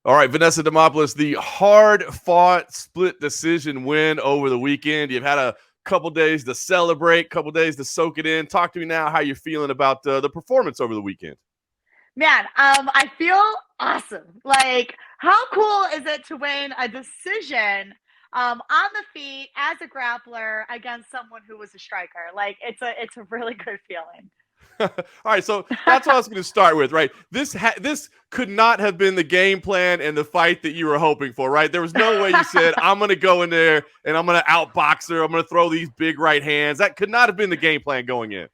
All right, Vanessa Demopoulos, the hard-fought split decision win over the weekend. You've had a couple days to celebrate, couple days to soak it in. Talk to me now how you're feeling about the performance over the weekend. Man, I feel awesome. Like, how cool is it to win a decision on the feet as a grappler against someone who was a striker? Like, it's a really good feeling. All right, so that's what I was going to start with, right? This could not have been the game plan and the fight that you were hoping for, right? There was no way you said, I'm going to go in there and I'm going to outbox her. I'm going to throw these big right hands. That could not have been the game plan going in.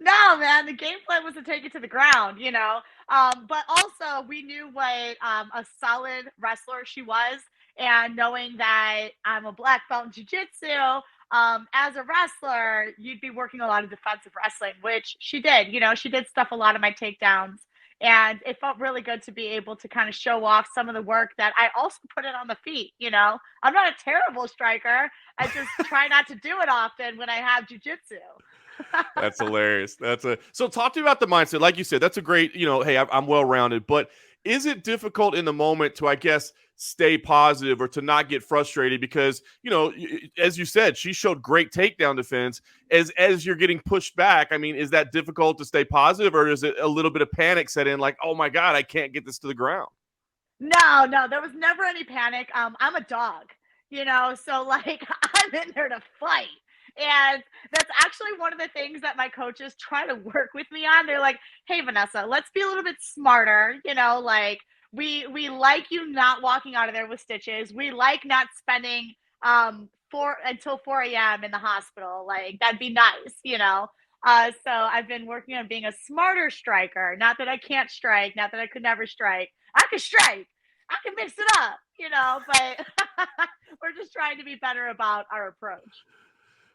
No, man, the game plan was to take it to the ground, you know. But also, we knew what a solid wrestler she was, and knowing that I'm a black belt in jiu-jitsu, as a wrestler, you'd be working a lot of defensive wrestling, which she did. You know, she did stuff a lot of my takedowns, and it felt really good to be able to kind of show off some of the work that I also put in on the feet. You know, I'm not a terrible striker. I just try not to do it often when I have jiu-jitsu. That's hilarious. So talk to me about the mindset. Like you said, that's a great, hey, I'm well-rounded, but is it difficult in the moment to, I guess, stay positive or to not get frustrated? Because, as you said, she showed great takedown defense as you're getting pushed back. I mean, is that difficult to stay positive, or is it a little bit of panic set in, like, oh my God, I can't get this to the ground? No, there was never any panic. I'm a dog, so like I'm in there to fight. And that's actually one of the things that my coaches try to work with me on. They're like, "Hey, Vanessa, let's be a little bit smarter. Like we like you not walking out of there with stitches. We like not spending four until 4 a.m. in the hospital. Like that'd be nice. So I've been working on being a smarter striker. Not that I can't strike, not that I could never strike. I can strike. I can mix it up, but we're just trying to be better about our approach.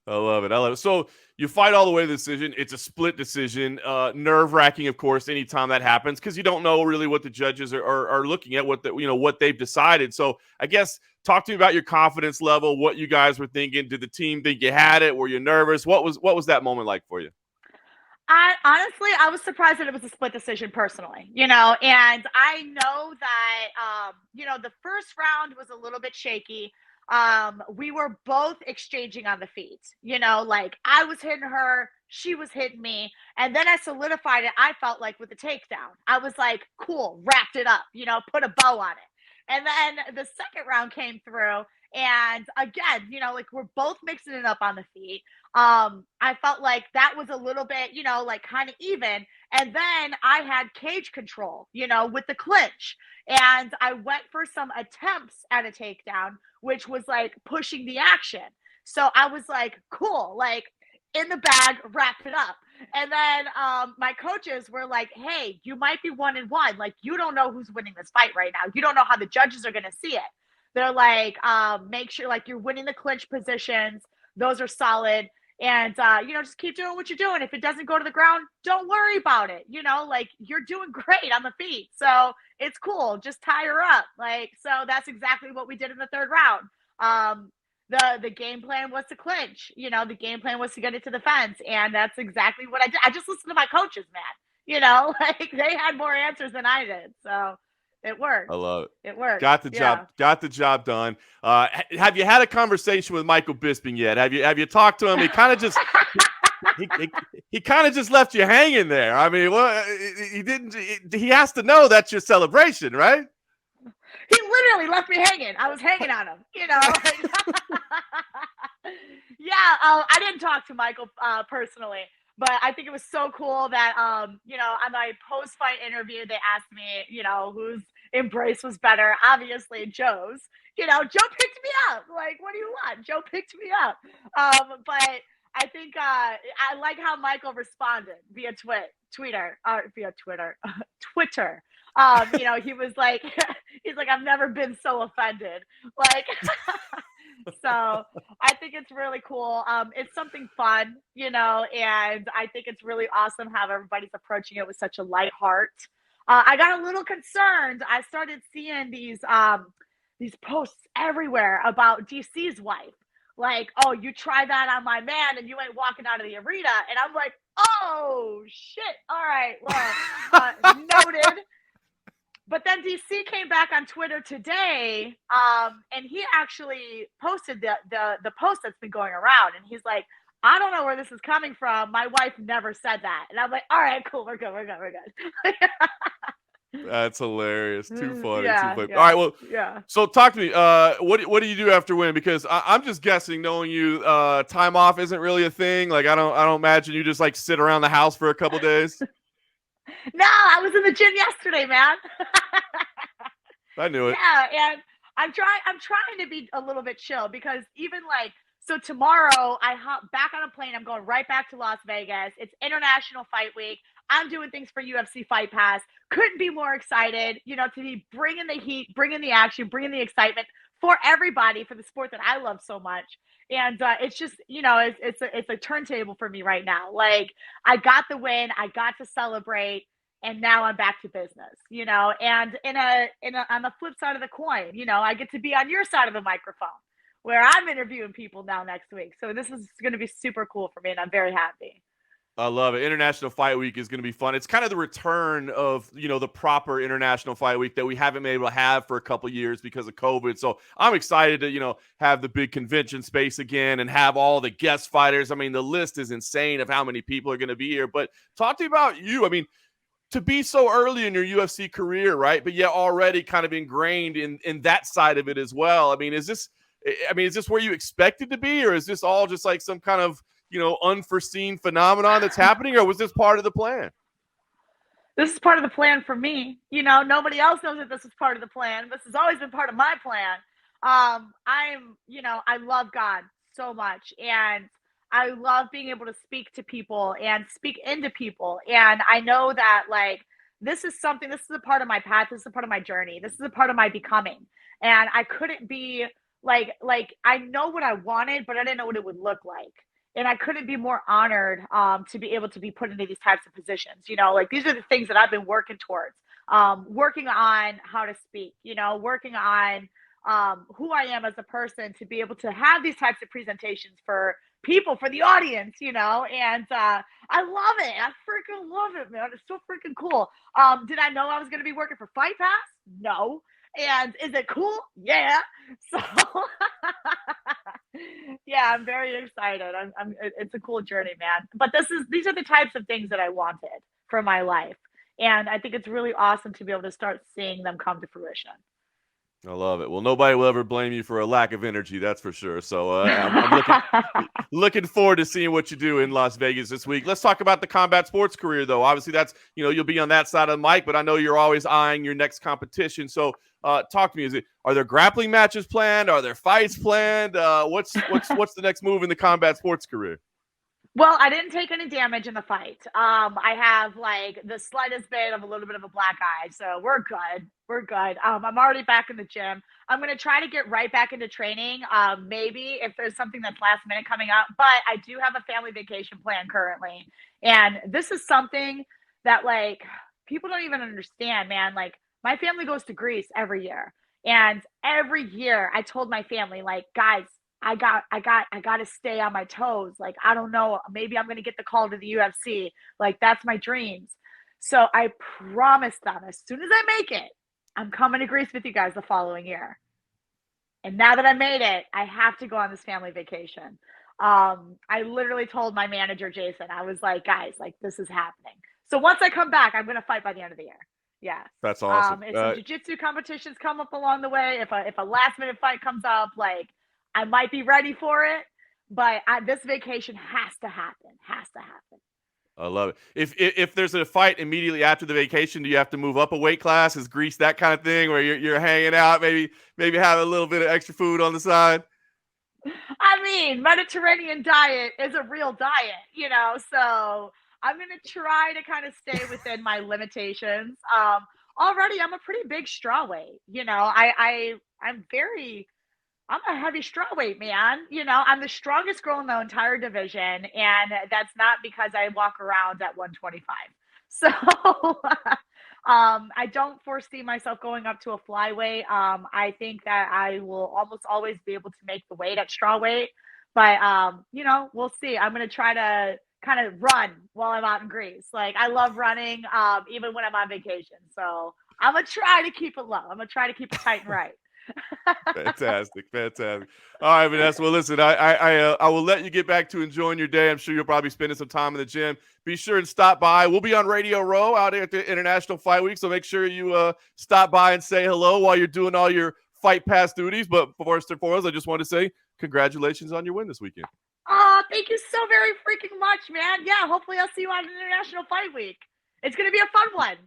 I love it. I love it. So you fight all the way to the decision. It's a split decision. Nerve-wracking, of course, anytime that happens, because you don't know really what the judges are looking at, what they've decided. So I guess talk to me about your confidence level, what you guys were thinking. Did the team think you had it? Were you nervous? What was that moment like for you? I was surprised that it was a split decision personally, and I know that, the first round was a little bit shaky. We were both exchanging on the feet, like I was hitting her, she was hitting me. And then I solidified it. I felt like with the takedown, I was like, cool, wrapped it up, put a bow on it. And then the second round came through. And again, like we're both mixing it up on the feet. I felt like that was a little bit, like kind of even. And then I had cage control, with the clinch. And I went for some attempts at a takedown, which was like pushing the action. So I was like, cool, like in the bag, wrap it up. And then my coaches were like, hey, you might be 1-1. Like, you don't know who's winning this fight right now. You don't know how the judges are going to see it. They're like, make sure like you're winning the clinch positions. Those are solid. And, just keep doing what you're doing. If it doesn't go to the ground, don't worry about it. Like you're doing great on the feet. So it's cool. Just tie her up. Like, so that's exactly what we did in the third round. The game plan was to clinch. The game plan was to get it to the fence. And that's exactly what I did. I just listened to my coaches, man. Like they had more answers than I did. So it worked. I love it. It worked. Got the Yeah. job. Got the job done. Have you had a conversation with Michael Bisping yet? Have you talked to him? He kind of just he kind of just left you hanging there. I mean, well, he didn't. He has to know that's your celebration, right? He literally left me hanging. I was hanging on him. Yeah. I didn't talk to Michael personally. But I think it was so cool that, on my post-fight interview, they asked me, whose embrace was better. Obviously, Joe's. Joe picked me up. Like, what do you want? Joe picked me up. But I think I like how Michael responded via Twitter. Twitter. He was like, he's like, I've never been so offended. Like, so I think it's really cool. It's something fun, and I think it's really awesome how everybody's approaching it with such a light heart. I got a little concerned. I started seeing these posts everywhere about DC's wife. Like, oh, you try that on my man and you ain't walking out of the arena. And I'm like, oh, shit. All right. Well, noted. But then DC came back on Twitter today, and he actually posted the post that's been going around, and he's like, I don't know where this is coming from. My wife never said that. And I'm like, all right, cool. We're good. That's hilarious. Too funny. Yeah, Too funny. yeah, All right. Well, yeah. so talk to me. What do you do after win? Because I'm just guessing, knowing you, time off isn't really a thing. Like I don't imagine you just like sit around the house for a couple days. No, I was in the gym yesterday, man. I knew it. Yeah, and I'm trying to be a little bit chill because even like so tomorrow I hop back on a plane. I'm going right back to Las Vegas. It's International Fight Week. I'm doing things for UFC Fight Pass. Couldn't be more excited, to be bringing the heat, bringing the action, bringing the excitement for everybody for the sport that I love so much. And it's just, it's a turntable for me right now. Like I got the win, I got to celebrate, and now I'm back to business, and on the flip side of the coin, I get to be on your side of the microphone where I'm interviewing people now next week. So this is going to be super cool for me, and I'm very happy. I love it. International Fight Week is going to be fun. It's kind of the return of, the proper International Fight Week that we haven't been able to have for a couple years because of COVID. So I'm excited to, have the big convention space again and have all the guest fighters. I mean, the list is insane of how many people are going to be here. But talk to me about you. I mean, to be so early in your UFC career, right? But yet already kind of ingrained in that side of it as well. I mean, is this where you expected to be, or is this all just like some kind of, unforeseen phenomenon that's happening, or was this part of the plan? This is part of the plan for me. Nobody else knows that this is part of the plan. This has always been part of my plan. I love God so much, and I love being able to speak to people and speak into people. And I know that this is a part of my path. This is a part of my journey. This is a part of my becoming. And I couldn't be like I know what I wanted, but I didn't know what it would look like. And I couldn't be more honored to be able to be put into these types of positions. These are the things that I've been working towards, working on how to speak, working on who I am as a person to be able to have these types of presentations for people, for the audience, and I love it. I freaking love it, man. It's so freaking cool. Did I know I was going to be working for Fight Pass? No. And is it cool? Yeah. So yeah, I'm very excited. It's a cool journey, man. But these are the types of things that I wanted for my life. And I think it's really awesome to be able to start seeing them come to fruition. I love it. Well, nobody will ever blame you for a lack of energy, that's for sure. So I'm looking forward to seeing what you do in Las Vegas this week. Let's talk about the combat sports career, though. Obviously, that's you'll be on that side of the mic, but I know you're always eyeing your next competition. So talk to me. Are there grappling matches planned? Are there fights planned? What's the next move in the combat sports career? Well, I didn't take any damage in the fight. I have the slightest bit of a little bit of a black eye, so we're good. We're good. I'm already back in the gym. I'm going to try to get right back into training. Maybe if there's something that's last minute coming up, but I do have a family vacation plan currently. And this is something that people don't even understand, man. My family goes to Greece every year. And every year I told my family, guys, I got to stay on my toes. I don't know, maybe I'm going to get the call to the UFC. That's my dreams. So I promised them as soon as I make it, I'm coming to Greece with you guys the following year. And now that I made it, I have to go on this family vacation. I literally told my manager, Jason, I was like, guys, this is happening. So once I come back, I'm going to fight by the end of the year. Yeah. That's awesome. If some jiu-jitsu competitions come up along the way, if a last minute fight comes up, I might be ready for it, but this vacation has to happen. I love it. If there's a fight immediately after the vacation, do you have to move up a weight class? Is Greece that kind of thing where you're hanging out, maybe have a little bit of extra food on the side? I mean, Mediterranean diet is a real diet, so I'm going to try to kind of stay within my limitations. Already I'm a pretty big straw weight, I'm a heavy strawweight, man. I'm the strongest girl in the entire division, and that's not because I walk around at 125. So I don't foresee myself going up to a flyweight. I think that I will almost always be able to make the weight at strawweight, but we'll see. I'm going to try to kind of run while I'm out in Greece. I love running, even when I'm on vacation. So I'm going to try to keep it low. I'm going to try to keep it tight and right. Fantastic. All right, Vanessa. Well, listen, I will let you get back to enjoying your day. I'm sure you'll probably spending some time in the gym. Be sure and stop by. We'll be on Radio Row out at the International Fight Week, so make sure you stop by and say hello while you're doing all your Fight Pass duties. But first and foremost, I just want to say congratulations on your win this weekend. Oh, thank you so very freaking much, man. Yeah, hopefully I'll see you on International Fight Week. It's going to be a fun one.